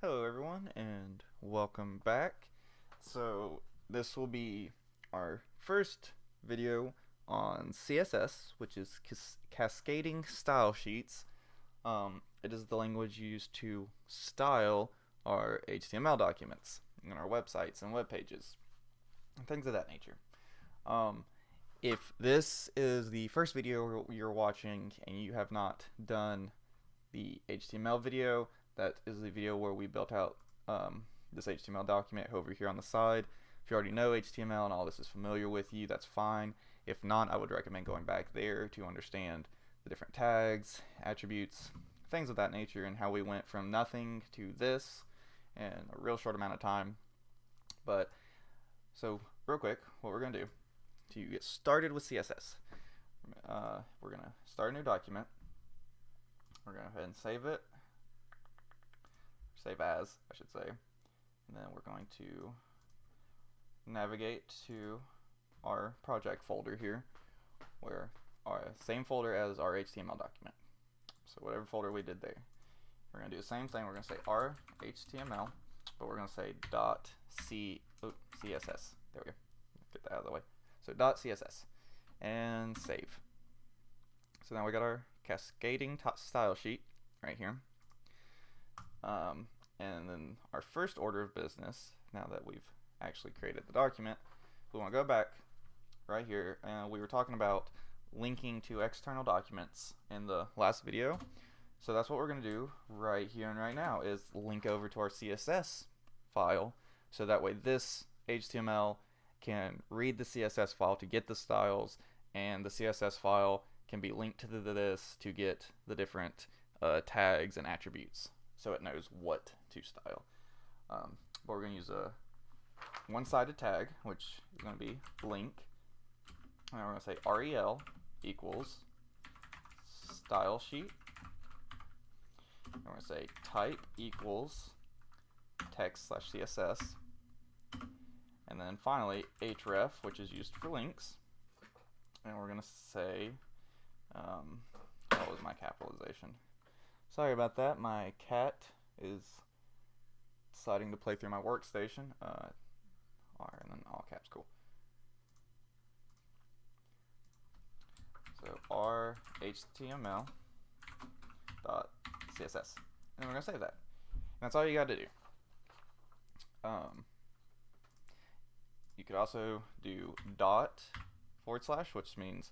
Hello everyone and welcome back. So this will be our first video on CSS, which is Cascading Style Sheets. It is the language used to style our HTML documents and our websites and web pages and things of that nature. If this is the first video you're watching and you have not done the HTML video, that is the video where we built out this HTML document over here on the side. If you already know HTML and all this is familiar with you, that's fine. If not, I would recommend going back there to understand the different tags, attributes, things of that nature, and how we went from nothing to this in a real short amount of time. But so real quick, what we're going to do to get started with CSS, we're going to start a new document. We're going to go ahead and save it. Save as, I should say. And then we're going to navigate to our project folder here, where our same folder as our HTML document. So whatever folder we did there. We're going to do the same thing. We're going to say our HTML, but we're going to say .css. There we go. Get that out of the way. So .css and save. So now we got our cascading style sheet right here. And then our first order of business, now that we've actually created the document, we want to go back right here, and we were talking about linking to external documents in the last video. So that's what we're going to do right here and right now, is link over to our CSS file, so that way this HTML can read the CSS file to get the styles, and the CSS file can be linked to this to get the different tags and attributes, so it knows what to style. But we're going to use a one-sided tag, which is going to be link, and we're going to say rel equals style sheet, and we're going to say type equals text/css, and then finally href, which is used for links, and we're going to say what was my capitalization? Sorry about that, my cat is deciding to play through my workstation. R and then all caps, cool. So r HTML dot CSS, and we're gonna save that. And that's all you got to do. You could also do // which means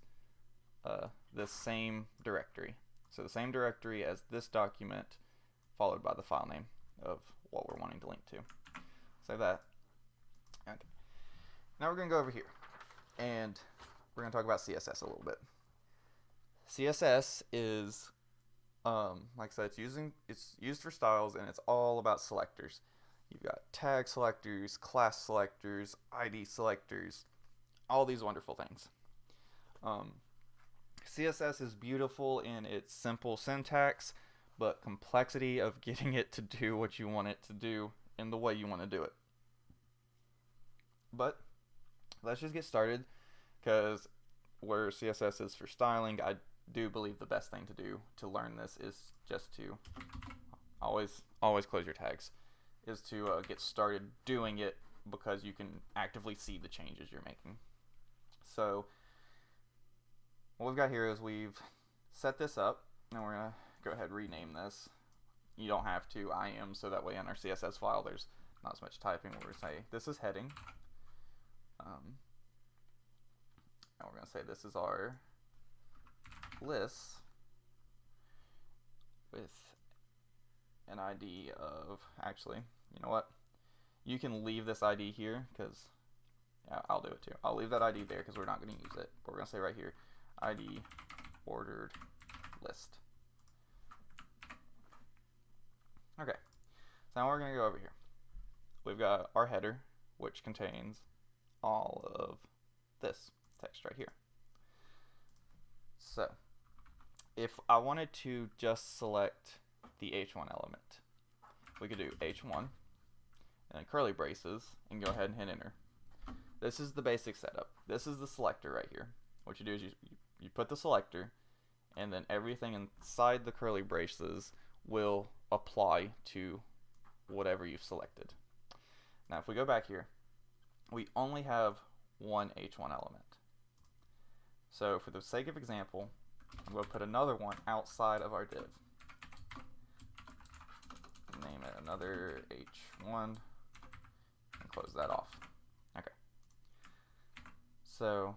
the same directory. So the same directory as this document, followed by the file name of what we're wanting to link to. Save that. Okay. Now we're going to go over here, and we're going to talk about CSS a little bit. CSS is, like I said, it's used for styles, and it's all about selectors. You've got tag selectors, class selectors, ID selectors, all these wonderful things. CSS is beautiful in its simple syntax, but complexity of getting it to do what you want it to do in the way you want to do it. But let's just get started, because where CSS is for styling, I do believe the best thing to do to learn this is just to always close your tags, is to get started doing it, because you can actively see the changes you're making. So what we've got here is we've set this up, and we're going to go ahead and rename this. You don't have to, I am, so that way in our CSS file there's not as much typing. We're going to say this is heading, and we're going to say this is our list with an ID of, actually, you know what, you can leave this ID here, because yeah, I'll do it too. I'll leave that ID there because we're not going to use it, but we're going to say right here ID ordered list. Okay, so now we're going to go over here. We've got our header, which contains all of this text right here. So if I wanted to just select the H1 element, we could do H1 and then curly braces and go ahead and hit enter. This is the basic setup. This is the selector right here. What you do is you put the selector, and then everything inside the curly braces will apply to whatever you've selected. Now if we go back here, we only have one H1 element. So for the sake of example, I'm going to put another one outside of our div. Name it another H1 and close that off. Okay. So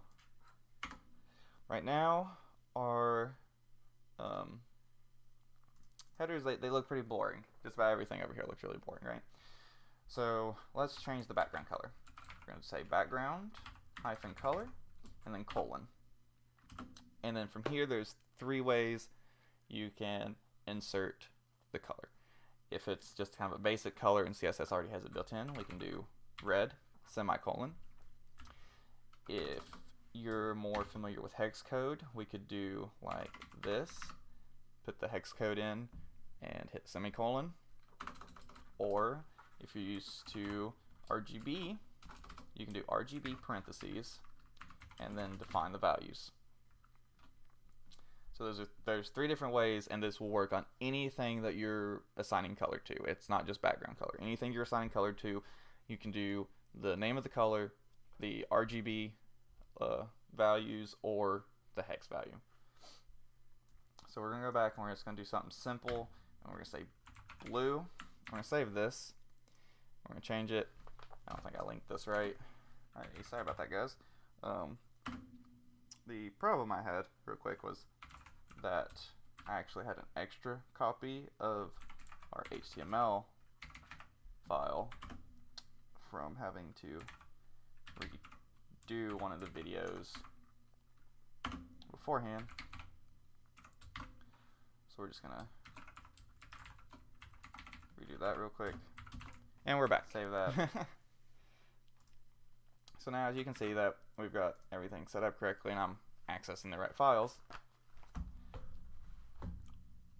right now our headers, they look pretty boring. Just about everything over here looks really boring, right? So let's change the background color. We're going to say background hyphen color and then colon. And then from here there's 3 ways you can insert the color. If it's just kind of a basic color and CSS already has it built in, we can do red semicolon. If you're more familiar with hex code, we could do like this, put the hex code in and hit semicolon. Or if you're used to RGB, you can do RGB parentheses and then define the values. So there's 3 different ways, and this will work on anything that you're assigning color to. It's not just background color. Anything you're assigning color to, you can do the name of the color, the RGB values, or the hex value. So we're going to go back and we're just going to do something simple, and we're going to say blue. I'm going to save this. We're going to change it. I don't think I linked this right. Alright, sorry about that, guys. The problem I had, real quick, was that I actually had an extra copy of our HTML file from having to redo one of the videos beforehand. So we're just gonna redo that real quick. And we're back. Save that. So now as you can see that we've got everything set up correctly and I'm accessing the right files.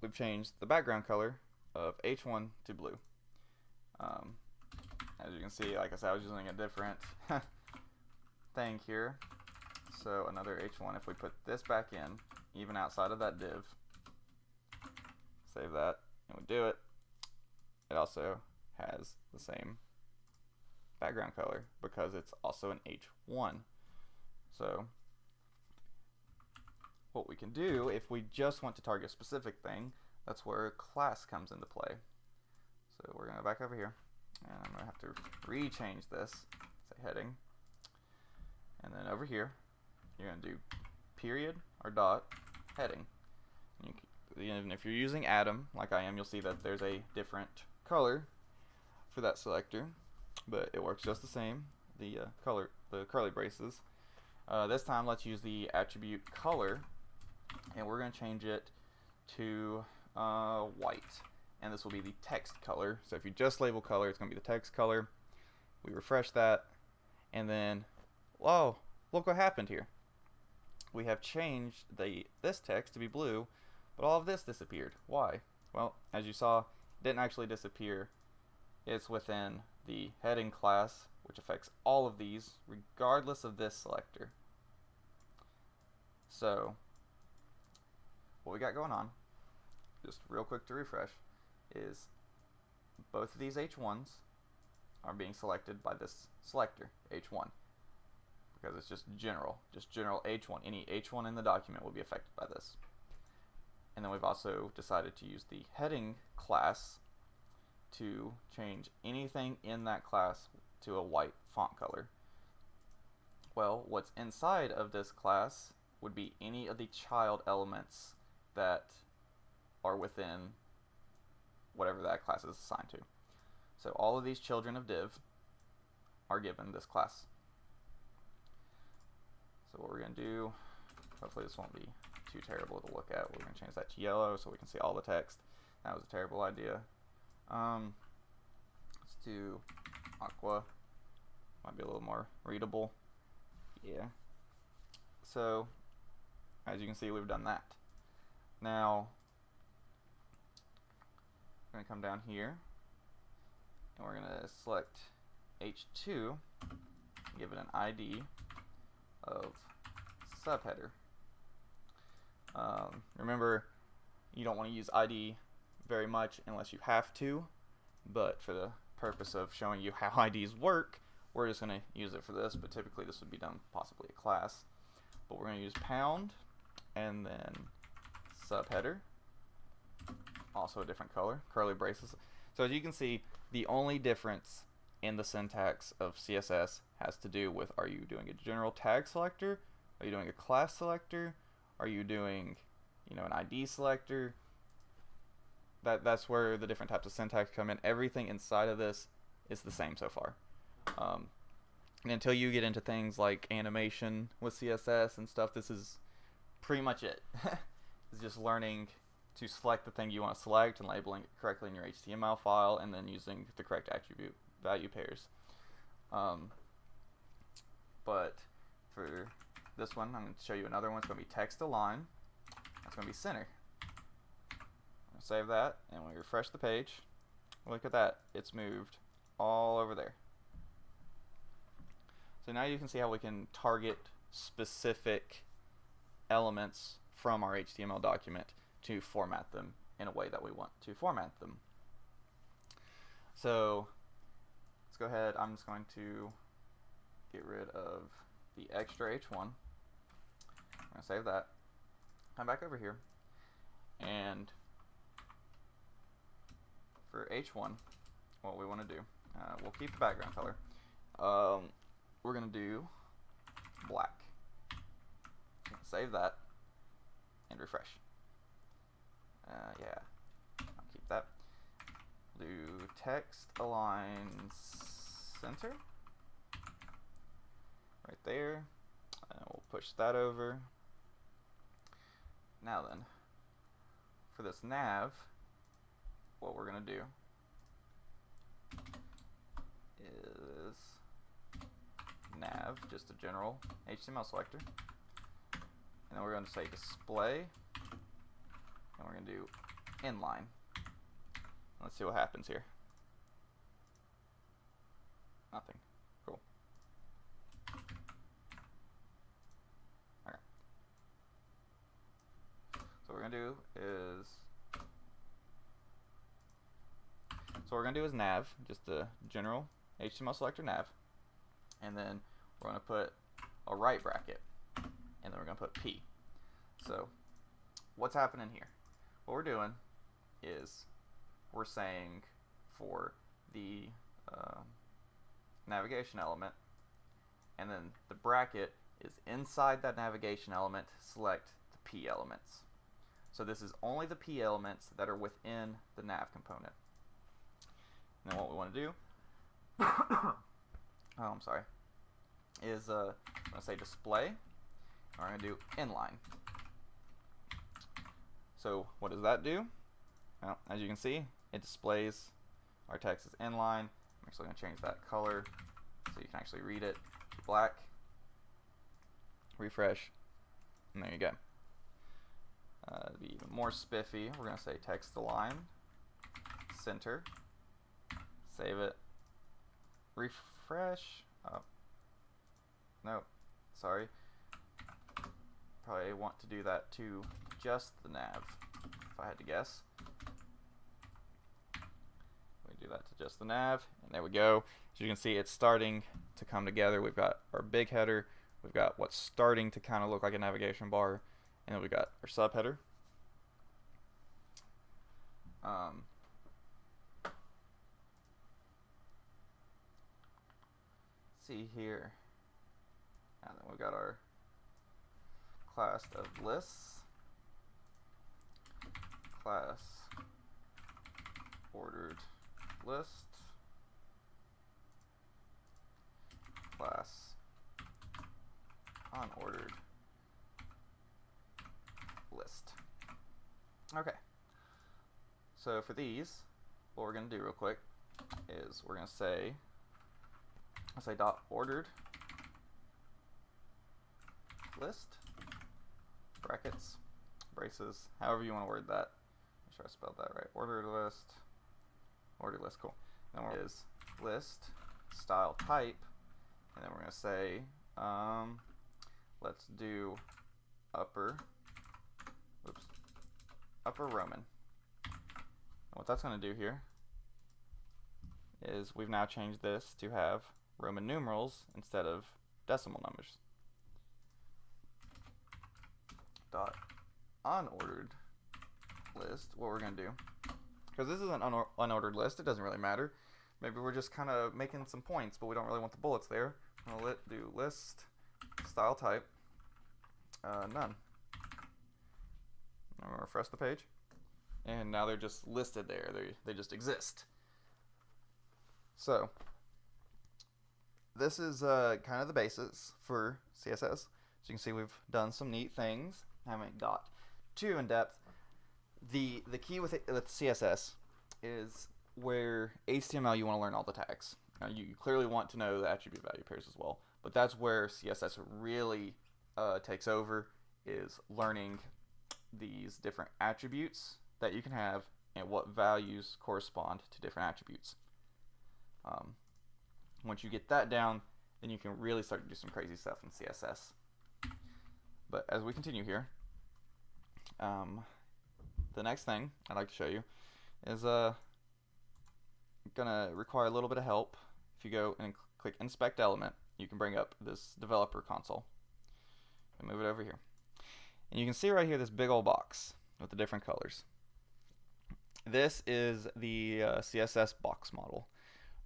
We've changed the background color of H1 to blue. As you can see, like I said, I was using a different thing here. So another H1, if we put this back in, even outside of that div, save that, and we do it, it also has the same background color because it's also an H1. So what we can do, if we just want to target a specific thing, that's where class comes into play. So we're going to go back over here, and I'm going to have to re-change this, say heading, and then over here, you're going to do period or dot heading. And if you're using Atom, like I am, you'll see that there's a different color for that selector, but it works just the same, the curly braces. This time, let's use the attribute color, and we're going to change it to white, and this will be the text color. So if you just label color, it's going to be the text color. We refresh that, and then, whoa, look what happened here. We have changed this text to be blue, but all of this disappeared. Why? Well, as you saw, it didn't actually disappear. It's within the heading class, which affects all of these, regardless of this selector. So what we got going on, just real quick to refresh, is both of these H1s are being selected by this selector, H1, because it's just general H1. Any H1 in the document will be affected by this. And then we've also decided to use the heading class to change anything in that class to a white font color. Well, what's inside of this class would be any of the child elements that are within whatever that class is assigned to. So all of these children of div are given this class. So what we're going to do, hopefully this won't be too terrible to look at. We're going to change that to yellow so we can see all the text. That was a terrible idea. Let's do aqua. Might be a little more readable. Yeah. So as you can see, we've done that. Now we're going to come down here and we're going to select H2 and give it an ID of subheader. Remember, you don't want to use ID very much unless you have to. but for the purpose of showing you how IDs work, we're just going to use it for this, but typically this would be done possibly a class. But we're going to use pound and then subheader, also a different color, curly braces. So as you can see, the only difference in the syntax of CSS has to do with, are you doing a general tag selector? Are you doing a class selector? Are you doing, you know, an ID selector? That's where the different types of syntax come in. Everything inside of this is the same so far. And until you get into things like animation with CSS and stuff, this is pretty much it. It's just learning to select the thing you want to select and labeling it correctly in your HTML file, and then using the correct attribute value pairs. But for this one, I'm going to show you another one. It's going to be text align. That's going to be center. I'm going to save that, and when we refresh the page, look at that. It's moved all over there. So now you can see how we can target specific elements from our HTML document to format them in a way that we want to format them. So let's go ahead. I'm just going to get rid of the extra H1. I'm going to save that. Come back over here, and for H1, what we want to do, we'll keep the background color. We're going to do black. Save that and refresh. Yeah, I'll keep that. Do text align center right there, and we'll push that over. Now then, for this nav, what we're going to do is nav, just a general HTML selector, and then we're going to say display, and we're going to do inline. Let's see what happens here. Nothing. Cool. Okay. So what we're going to do is nav, just a general HTML selector nav, and then we're going to put a right bracket, and then we're going to put P. So what's happening here? What we're doing is we're saying for the navigation element, and then the bracket is inside that navigation element, select the P elements. So this is only the P elements that are within the nav component. And then what we want to do I'm sorry, is I'm going to say display, and we're going to do inline. So what does that do? Well, as you can see, it displays our text is inline. I'm actually going to change that color so you can actually read it to black. Refresh, and there you go. To be even more spiffy, we're going to say text align center. Save it. Refresh. Oh. No, sorry. Probably want to do that to just the nav, if I had to guess. We do that to just the nav, and there we go. As you can see, it's starting to come together. We've got our big header, we've got what's starting to kind of look like a navigation bar, and then we've got our subheader. See here, and then we've got our class of lists, class ordered list, class unordered list. Okay, so for these, what we're going to do real quick is we're going to say, let's say dot ordered list, brackets, braces, however you want to word that. Make sure I spelled that right. Ordered list, cool. Then we're is list style type, and then we're going to say let's do upper Roman. And what that's going to do here is we've now changed this to have Roman numerals instead of decimal numbers. Dot unordered list, what we're going to do, because this is an unordered list, it doesn't really matter. Maybe we're just kind of making some points, but we don't really want the bullets there. I'll do list style type none. I'm going to refresh the page, and now they're just listed there. They just exist. So this is kind of the basis for CSS. So you can see we've done some neat things. I haven't got too in depth. The key with CSS is where HTML you want to learn all the tags. Now, you clearly want to know the attribute value pairs as well, but that's where CSS really takes over, is learning these different attributes that you can have and what values correspond to different attributes. Once you get that down, then you can really start to do some crazy stuff in CSS. But as we continue here, the next thing I'd like to show you is gonna require a little bit of help. If you go and click Inspect Element, you can bring up this developer console and move it over here. And you can see right here this big old box with the different colors. This is the CSS box model.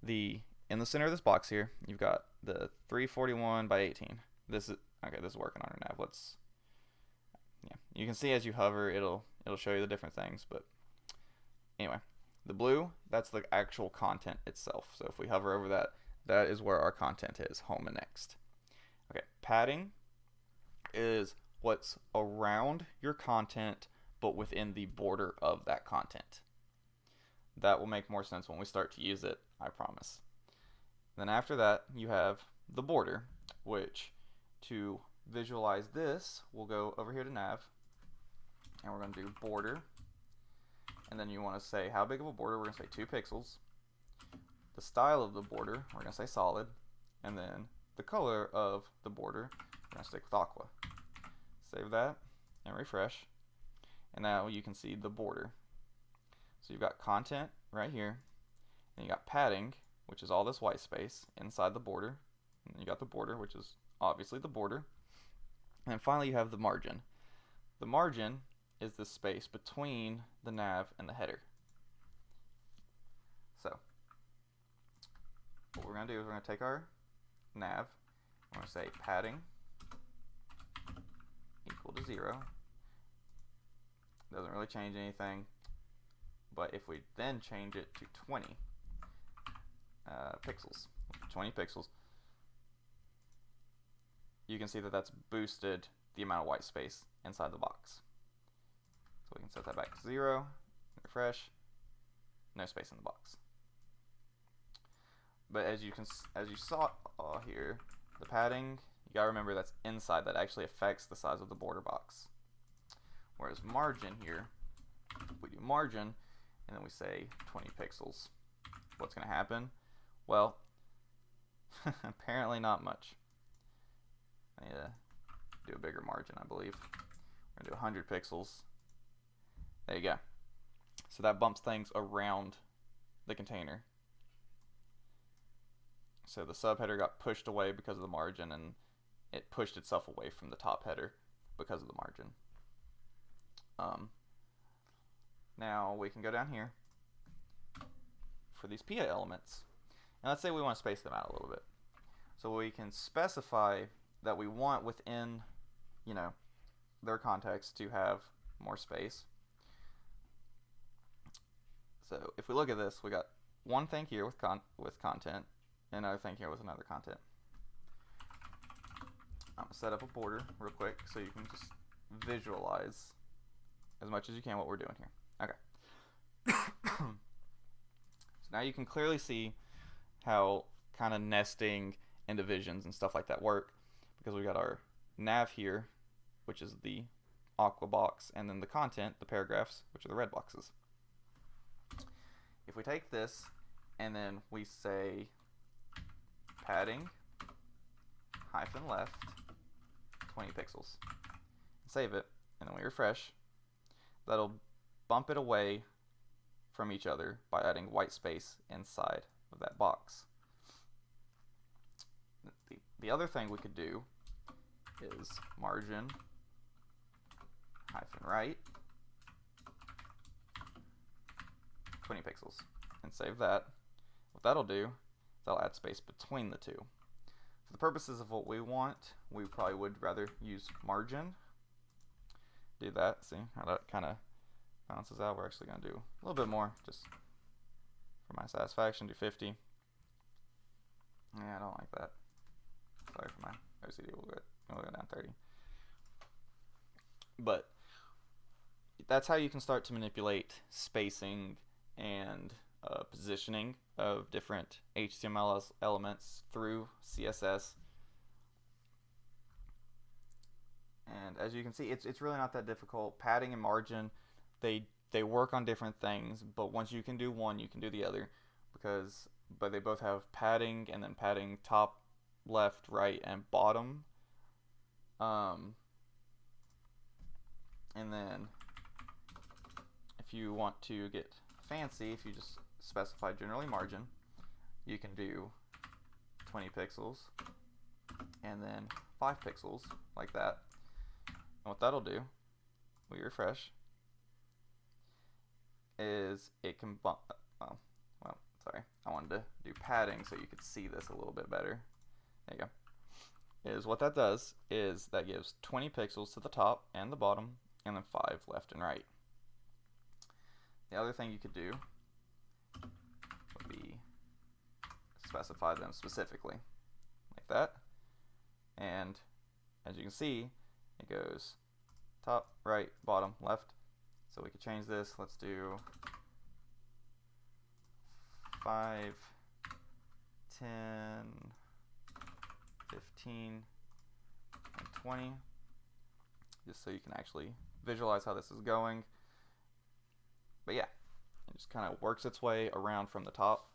In the center of this box here, you've got the 341 by 18. This is working on our nav. You can see as you hover, it'll show you the different things. But anyway, the blue, that's the actual content itself. So if we hover over that, that is where our content is, home and next. Okay, padding is what's around your content, but within the border of that content. That will make more sense when we start to use it, I promise. Then after that, you have the border, which to visualize this, we'll go over here to nav, and we're going to do border. And then you want to say how big of a border. We're going to say 2 pixels. The style of the border, we're going to say solid. And then the color of the border, we're going to stick with aqua. Save that and refresh. And now you can see the border. So you've got content right here. And you got padding, which is all this white space inside the border. And then you got the border, which is obviously the border. And then finally you have the margin. The margin is the space between the nav and the header. So what we're going to do is we're going to take our nav, we're going to say padding equal to 0. Doesn't really change anything, but if we then change it to 20 pixels, you can see that that's boosted the amount of white space inside the box. So we can set that back to 0, refresh, no space in the box. But as you saw here, the padding, you gotta remember that's inside. That actually affects the size of the border box. Whereas margin here, we do margin, and then we say 20 pixels. What's gonna happen? Well, apparently not much. I need to do a bigger margin, I believe. We're gonna do 100 pixels. There you go. So that bumps things around the container. So the subheader got pushed away because of the margin, and it pushed itself away from the top header because of the margin. Now we can go down here for these PA elements, and let's say we want to space them out a little bit. So we can specify that we want within, their context to have more space. So if we look at this, we got one thing here with content, and another thing here with another content. I'm going to set up a border real quick so you can just visualize as much as you can what we're doing here. Okay. So now you can clearly see how kind of nesting and divisions and stuff like that work, because we got our nav here, which is the aqua box, and then the content, the paragraphs, which are the red boxes. If we take this and then we say padding hyphen left 20 pixels, save it, and then we refresh, that'll bump it away from each other by adding white space inside of that box. The other thing we could do is margin -right 20 pixels and save that. What that'll do is that'll add space between the two. For the purposes of what we want, we probably would rather use margin. Do that, see how that kind of balances out. We're actually going to do a little bit more just for my satisfaction. Do 50. Yeah, I don't like that. Sorry for my OCD. We'll go down 30. But that's how you can start to manipulate spacing and positioning of different HTML elements through CSS. And as you can see, it's really not that difficult. Padding and margin, they work on different things, but once you can do one, you can do the other, but they both have padding, and then padding top, left, right, and bottom. And then if you want to get fancy, if you just specify generally margin, you can do 20 pixels and then 5 pixels like that. And what that'll do, we refresh, is it can bump, sorry, I wanted to do padding so you could see this a little bit better. There you go. Is what that does is that gives 20 pixels to the top and the bottom, and then 5 left and right. The other thing you could do would be specify them specifically, like that. And as you can see, it goes top, right, bottom, left. So we could change this. Let's do 5, 10, 15, and 20, just so you can actually visualize how this is going. But yeah, it just kind of works its way around from the top.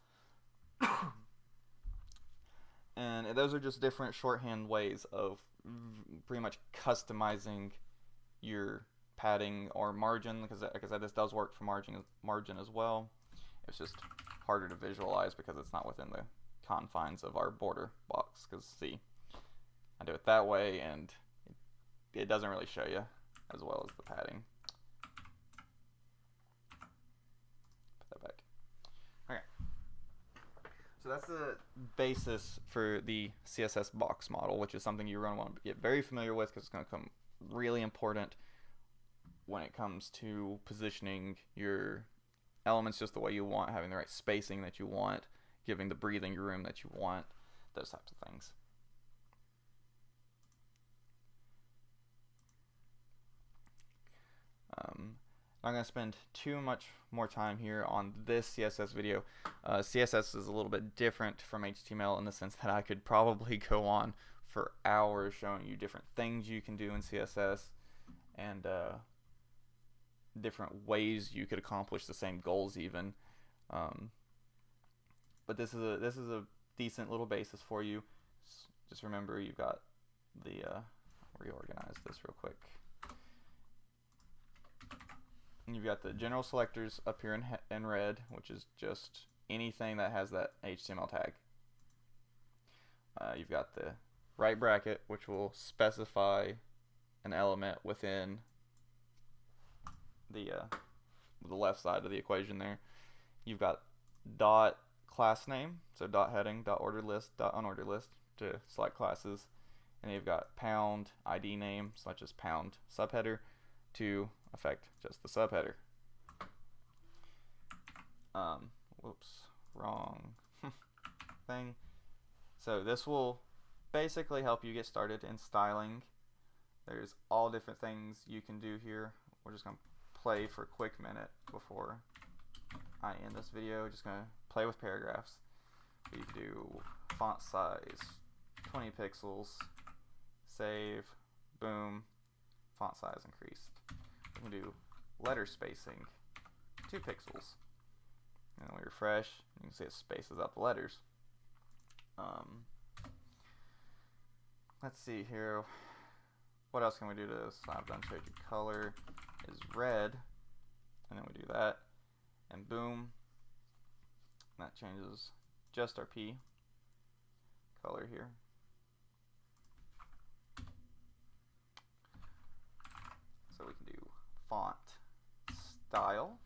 And those are just different shorthand ways of pretty much customizing your padding or margin, because like I said, this does work for margin as well. It's just harder to visualize because it's not within the confines of our border box. Because see, I do it that way and it doesn't really show you as well as the padding. Put that back. Okay. So that's the basis for the CSS box model, which is something you're going to want to get very familiar with because it's going to become really important when it comes to positioning your elements just the way you want, having the right spacing that you want, giving the breathing room that you want, those types of things. I'm not going to spend too much more time here on this CSS video. CSS is a little bit different from HTML in the sense that I could probably go on for hours showing you different things you can do in CSS and different ways you could accomplish the same goals even. But this is a decent little basis for you. Just remember you've got the reorganize this real quick. And you've got the general selectors up here in red, which is just anything that has that HTML tag. You've got the right bracket, which will specify an element within the left side of the equation there. You've got dot class name, so dot heading, dot ordered list, dot unordered list to select classes. And you've got pound ID name, such as pound subheader, to affect just the subheader. Whoops, wrong thing. So this will basically help you get started in styling. There's all different things you can do here. We're just going to play for a quick minute before I end this video. Just going to play with paragraphs. You can do font size 20 pixels, save, boom, font size increased. We can do letter spacing 2 pixels, and then we refresh. You can see it spaces out the letters. Let's see here. What else can we do to this? I've done showed you color is red, and then we do that, and boom, that changes just our P color here. So we can do font style,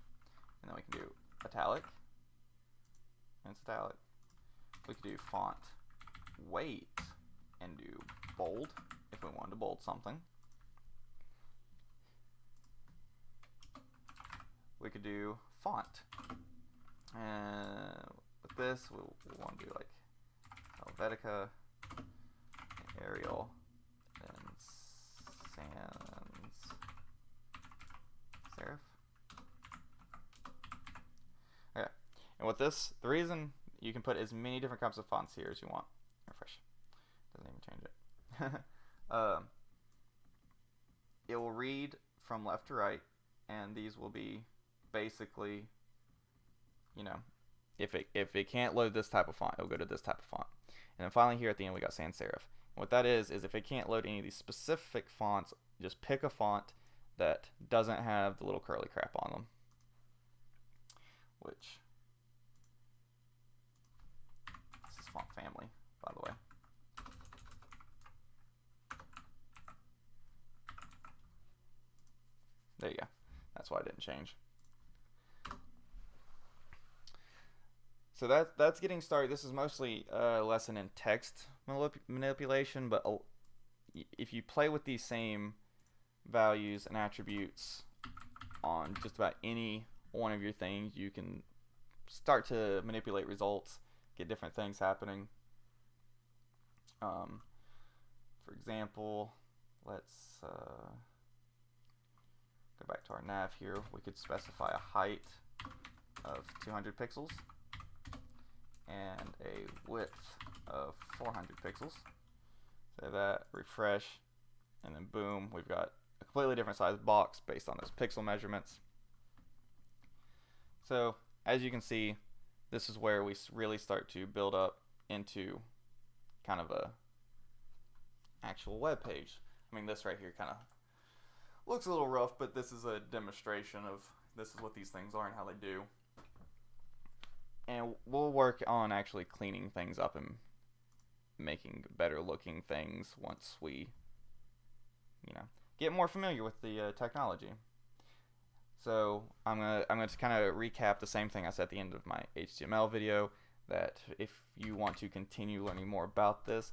and then we can do italic, and it's italic. We can do font weight and do bold if we wanted to bold something. We could do font, and with this we'll want to do like Helvetica, Arial, and sans serif. Okay, and with this, the reason you can put as many different kinds of fonts here as you want. Refresh. Doesn't even change it. It will read from left to right, and these will be basically, you know, if it can't load this type of font, it'll go to this type of font. And then finally here at the end we got sans serif. And what that is if it can't load any of these specific fonts, just pick a font that doesn't have the little curly crap on them. Which, this is font family, by the way. There you go. That's why it didn't change. So that's getting started. This is mostly a lesson in text manipulation, but if you play with these same values and attributes on just about any one of your things, you can start to manipulate results, get different things happening. For example, let's go back to our nav here. We could specify a height of 200 pixels and a width of 400 pixels. Say that, refresh, and then boom, we've got a completely different size box based on those pixel measurements. So as you can see, this is where we really start to build up into kind of a actual web page. I mean, this right here kind of looks a little rough, but this is a demonstration of this is what these things are and how they do. And we'll work on actually cleaning things up and making better looking things once we, you know, get more familiar with the technology. So I'm gonna kind of recap the same thing I said at the end of my HTML video, that if you want to continue learning more about this,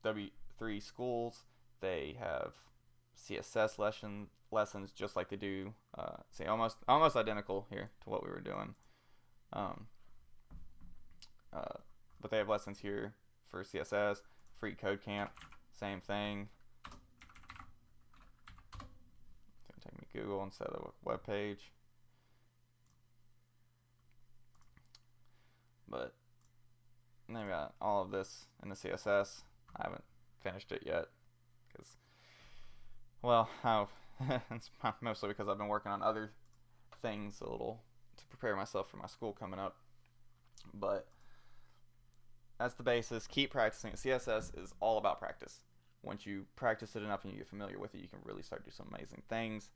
W3 schools, they have CSS lessons just like they do, say almost identical here to what we were doing. But they have lessons here for CSS, free code camp, same thing. It's gonna take me Google instead of a web page. But then we got all of this in the CSS. I haven't finished it yet because, well, it's mostly because I've been working on other things a little to prepare myself for my school coming up. But that's the basis. Keep practicing. CSS is all about practice. Once you practice it enough and you get familiar with it, you can really start to do some amazing things.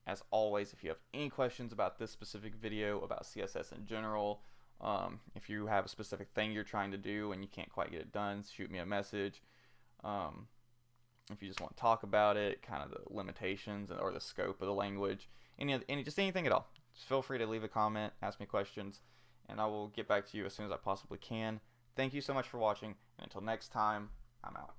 As always, if you have any questions about this specific video, about CSS in general, if you have a specific thing you're trying to do and you can't quite get it done, shoot me a message. If you just want to talk about it, kind of the limitations or the scope of the language, just anything at all, just feel free to leave a comment, ask me questions, and I will get back to you as soon as I possibly can. Thank you so much for watching, and until next time, I'm out.